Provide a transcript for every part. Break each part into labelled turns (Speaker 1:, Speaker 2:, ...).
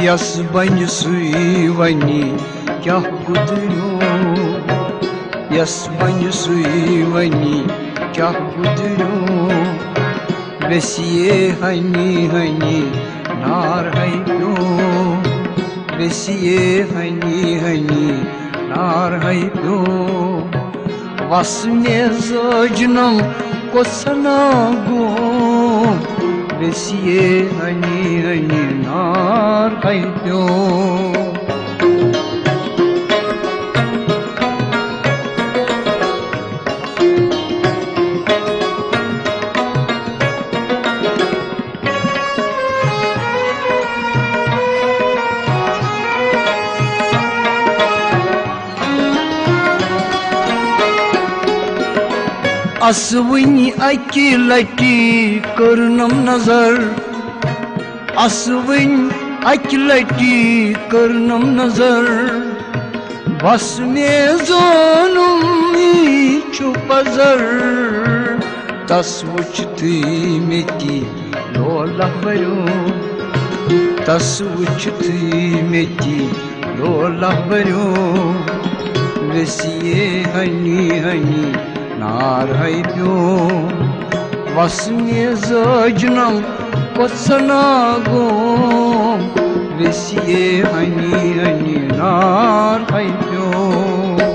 Speaker 1: yes बन सुई वनी क्या गुजरो यस बन सुई वनी क्या गुजरो बेसिए हनी हनी नार है क्यों बेसिए हनी हनी नार है क्यों वसने सजनम को सनागो बेसिए हनी हनी नार है क्यों असवनी अकी लटी करनम नजर असवनी अकी लटी करनम नजर बस में जोनुम छु पजर तस वुचती मेती लोला भरो तस वुचती मेती लोला भरो वेसिए हनी हनी नार है क्यों वसने सजनम को सनागो बेसिए हनी हनी नार है क्यों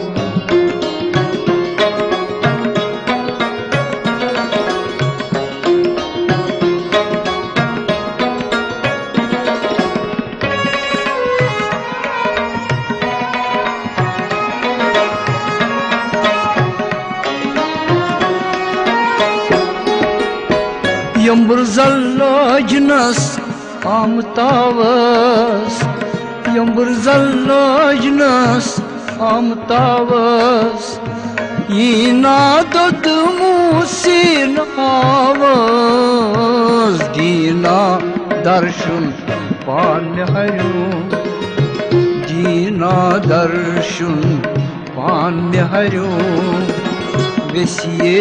Speaker 1: यम्बर जल्लजनस आमतावस यम्बर जल्लजनस आमतावस यीना दत मुसीन आवस दीना दर्शन पान्य हरो दीना दर्शन पान्य हरो बेसिए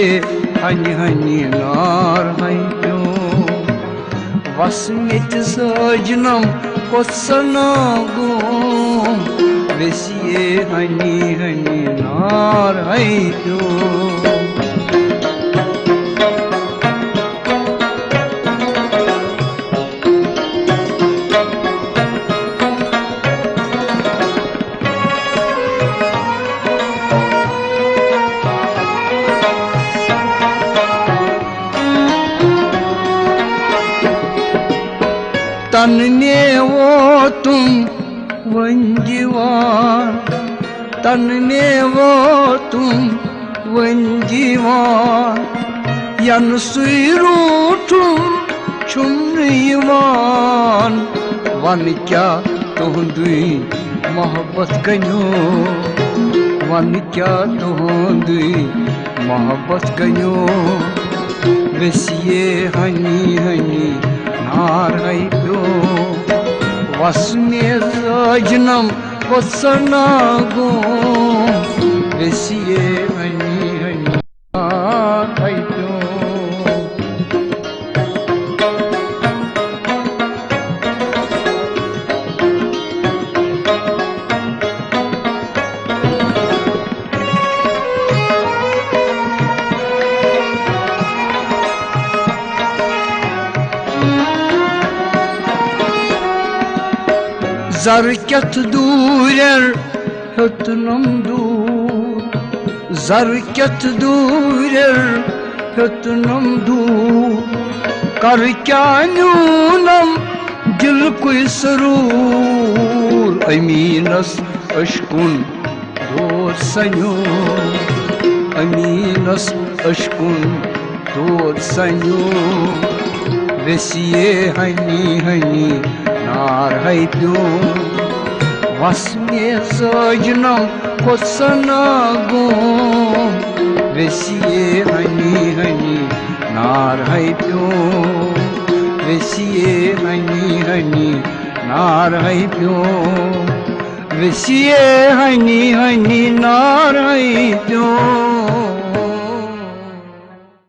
Speaker 1: हनी हनी नार है क्यों वसमित सजनम को सनागो बेसिए हनी हनी नार है क्यों तन्ने वो तुम वंजीवान तन्ने वो तुम वंजीवान यन सुरूठुम छुमरीवान वन क्या तुहंदुई मोहब्बत कन्यो वन क्या तुहंदुई मोहब्बत कन्यो बेसिए हनी हनी नार है क्यों वसने सजनम को सनागो बेसिए हनी हनी नार है क्यों Zarket durer hötnum dur Zarket durer hötnum dur Karkanunam dil kuy sarur Aminas aşkun dor sanyo Aminas aşkun dor sanyo Vesiye hani hani नार है क्यों वसने सजनम को सनागो बेसिए हनी हनी नार है क्यों बेसिए हनी हनी नार है क्यों बेसिए हनी हनी नार है क्यों